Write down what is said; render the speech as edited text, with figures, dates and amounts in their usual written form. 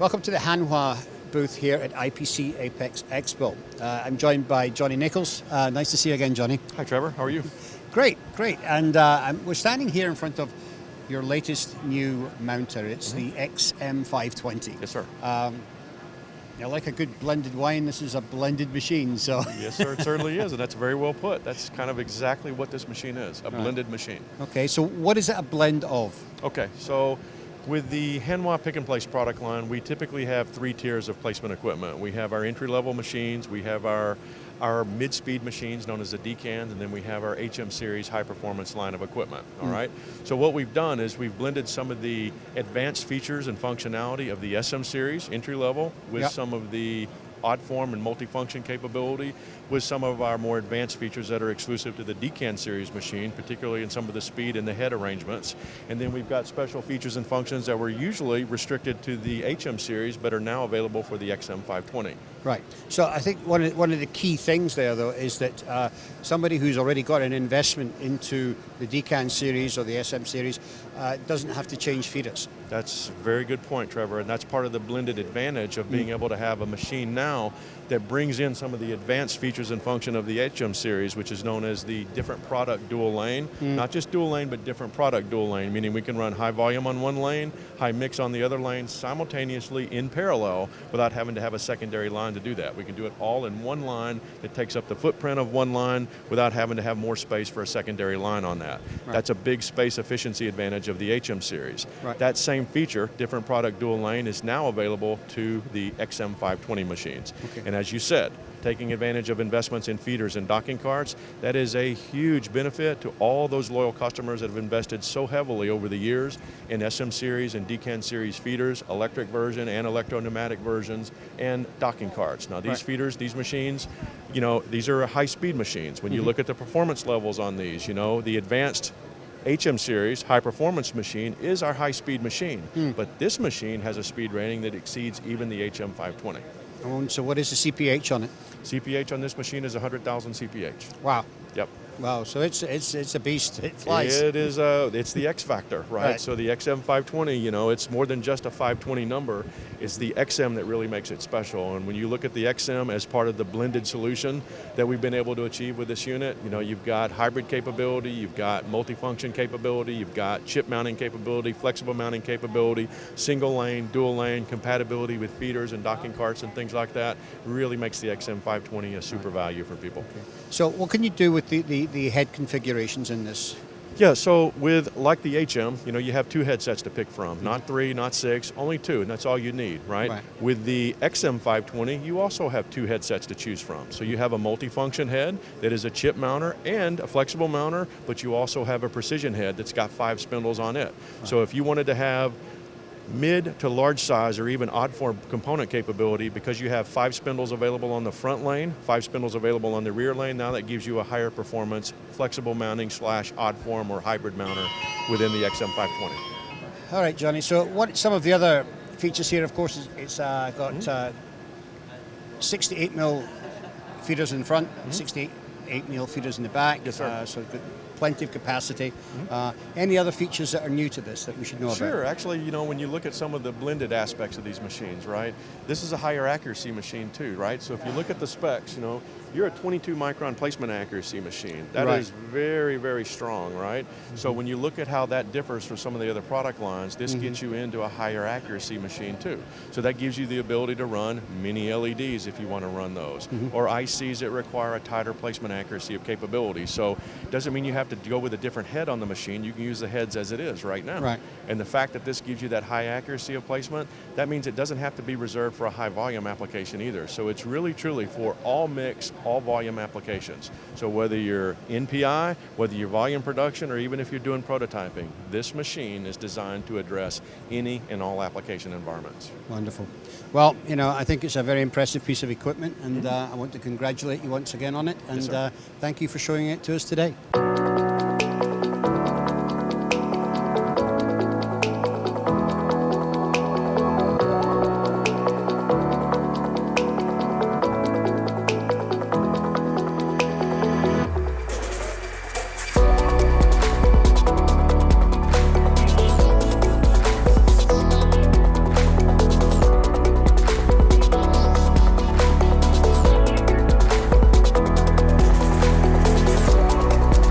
Welcome to the Hanwha booth here at IPC Apex Expo. I'm joined by Johnny Nichols. Nice to see you again, Johnny. Hi, Trevor. How are you? Great. And we're standing here in front of your latest new mounter. It's the XM520. Yes, sir. Like a good blended wine, this is a blended machine. So Yes, sir. It certainly is, and that's very well put. That's kind of exactly what this machine is, a blended machine. Okay, so what is it a blend of? Okay, so with the Hanwha Pick and Place product line, we typically have 3 tiers of placement equipment. We have our entry-level machines, we have our mid-speed machines known as the Decan, and then we have our HM Series high-performance line of equipment, all right? So what we've done is we've blended some of the advanced features and functionality of the SM Series entry-level with some of the odd form and multifunction capability with some of our more advanced features that are exclusive to the Decan series machine, particularly in some of the speed and the head arrangements. And then we've got special features and functions that were usually restricted to the HM series but are now available for the XM520. Right. So I think one of the key things there, though, is that somebody who's already got an investment into the Decan series or the SM series doesn't have to change feeders. That's a very good point, Trevor, and that's part of the blended advantage of being able to have a machine now that brings in some of the advanced features and function of the HM series, which is known as the different product dual lane. Not just dual lane, but different product dual lane, meaning we can run high volume on one lane, high mix on the other lane, simultaneously in parallel without having to have a secondary line to do that. We can do it all in one line that takes up the footprint of one line without having to have more space for a secondary line on that. Right. That's a big space efficiency advantage of the HM series. Right. That same feature, different product dual lane, is now available to the XM520 machines. Okay. And as you said, taking advantage of investments in feeders and docking carts, that is a huge benefit to all those loyal customers that have invested so heavily over the years in SM Series and Decan Series feeders, electric version and electro-pneumatic versions, and docking carts. Now these feeders, these machines, these are high-speed machines. When you look at the performance levels on these, the advanced HM Series high-performance machine is our high-speed machine, but this machine has a speed rating that exceeds even the HM520. So what is the CPH on it? CPH on this machine is 100,000 CPH. Wow. Yep. Wow, so it's a beast. It flies. It is. It's the X factor, right? So the XM520, it's more than just a 520 number. It's the XM that really makes it special. And when you look at the XM as part of the blended solution that we've been able to achieve with this unit, you've got hybrid capability, you've got multifunction capability, you've got chip mounting capability, flexible mounting capability, single lane, dual lane, compatibility with feeders and docking carts and things like that. Really makes the XM520 a super value for people. Okay. So what can you do with the head configurations in this? Yeah, so like the HM, you have 2 headsets to pick from, not 3, not 6, only 2, and that's all you need, right? With the XM520, you also have 2 headsets to choose from. So you have a multifunction head that is a chip mounter and a flexible mounter, but you also have a precision head that's got 5 spindles on it. So if you wanted to have mid to large size or even odd form component capability, because you have 5 spindles available on the front lane, 5 spindles available on the rear lane, now that gives you a higher performance flexible mounting / odd form or hybrid mounter within the XM520. All right, Johnny, so what some of the other features here, of course, it's got 68mm feeders in front, 68mm feeders in the back. Yes, sir. So plenty of capacity. Any other features that are new to this that we should know about? Sure. Actually, when you look at some of the blended aspects of these machines, right, this is a higher accuracy machine too, right? So if you look at the specs, you're a 22 micron placement accuracy machine. That is very, very strong, right? So when you look at how that differs from some of the other product lines, this gets you into a higher accuracy machine too. So that gives you the ability to run mini LEDs if you want to run those, or ICs that require a tighter placement accuracy of capability. So it doesn't mean you have to go with a different head on the machine. You can use the heads as it is right now. Right. And the fact that this gives you that high accuracy of placement, that means it doesn't have to be reserved for a high volume application either. So it's really truly for all mix, all volume applications. So whether you're NPI, whether you're volume production, or even if you're doing prototyping, this machine is designed to address any and all application environments. Wonderful. Well, I think it's a very impressive piece of equipment, and I want to congratulate you once again on it, and thank you for showing it to us today.